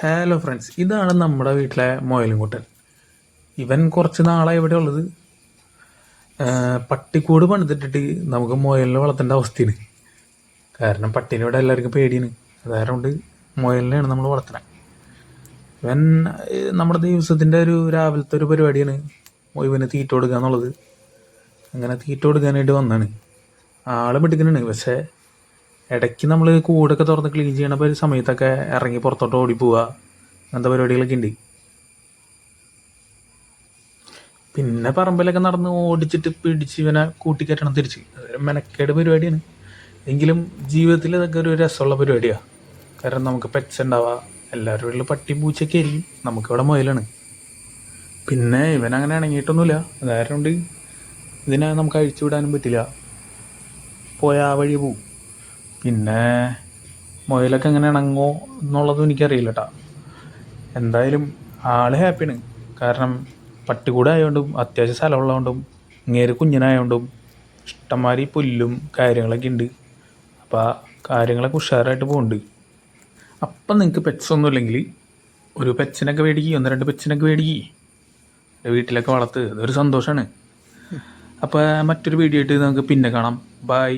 Hello friends, ഇതാണ് നമ്മുടെ വീട്ടിലെ മുയലുംകുട്ടൻ. ഇവൻ കുറച്ച് നാളായി ഇവിടെ ഉള്ളത്. പട്ടിക്കൂട് പണിതിട്ടിട്ട് നമുക്ക് മുയലിനെ വളർത്തേണ്ട അവസ്ഥയാണ്. കാരണം പട്ടീനെ ഇവിടെ എല്ലാവർക്കും പേടിയാണ്. അതുകാരണം കൊണ്ട് മുയലിനെയാണ് നമ്മൾ വളർത്തുന്നത്. ഇവൻ നമ്മുടെ ദിവസത്തിൻ്റെ ഒരു രാവിലത്തെ ഒരു പരിപാടിയാണ് ഇവന് തീറ്റ കൊടുക്കുക എന്നുള്ളത്. അങ്ങനെ തീറ്റ കൊടുക്കാനായിട്ട് വന്നതാണ്. ആൾ മിടുക്കനാണ്. പക്ഷേ ഇടയ്ക്ക് നമ്മൾ കൂടൊക്കെ തുറന്ന് ക്ലീൻ ചെയ്യണ ഒരു സമയത്തൊക്കെ ഇറങ്ങി പുറത്തോട്ട് ഓടിപ്പോവുക, അങ്ങനത്തെ പരിപാടികളൊക്കെ ഉണ്ട്. പിന്നെ പറമ്പിലൊക്കെ നടന്ന് ഓടിച്ചിട്ട് പിടിച്ച് ഇവനെ കൂട്ടിക്കയറ്റണം തിരിച്ച്. അതൊരു മെനക്കേട് പരിപാടിയാണ്. എങ്കിലും ജീവിതത്തിൽ ഇതൊക്കെ ഒരു രസമുള്ള പരിപാടിയാണ്. കാരണം നമുക്ക് പെറ്റ്സ് ഉണ്ടാവുക, എല്ലാവരുടെ വീട്ടിൽ പട്ടിയും പൂച്ചയൊക്കെ ആയിരിക്കും, നമുക്കിവിടെ മുയലാണ്. പിന്നെ ഇവനങ്ങനെ ഇണങ്ങിയിട്ടൊന്നുമില്ല. അതായത് കൊണ്ട് ഇതിനെ നമുക്ക് അഴിച്ചു വിടാനും പറ്റില്ല, പോയാൽ ആ വഴി പോവും. പിന്നെ മുയലൊക്കെ എങ്ങനെ ഇണങ്ങോ എന്നുള്ളതും എനിക്കറിയില്ല കേട്ടോ. എന്തായാലും ആൾ ഹാപ്പിയാണ്. കാരണം പട്ടിക്കൂടെ ആയതുകൊണ്ടും അത്യാവശ്യം സ്ഥലമുള്ളതുകൊണ്ടും ഇങ്ങേര് കുഞ്ഞിനായതുകൊണ്ടും ഇഷ്ടംമാതിരി പുല്ലും കാര്യങ്ങളൊക്കെ ഉണ്ട്. അപ്പോൾ ആ കാര്യങ്ങളൊക്കെ ഉഷാറായിട്ട് പോകുന്നുണ്ട്. അപ്പം നിങ്ങൾക്ക് പെറ്റ്സ് ഒന്നും ഇല്ലെങ്കിൽ ഒരു പെറ്റ്സിനൊക്കെ മേടിക്കുക, 1-2 പെറ്റ്സിനൊക്കെ മേടിക്കുക, വീട്ടിലൊക്കെ വളർത്ത്. അതൊരു സന്തോഷമാണ്. അപ്പോൾ മറ്റൊരു വീഡിയോ ആയിട്ട് നമുക്ക് പിന്നെ കാണാം. ബൈ.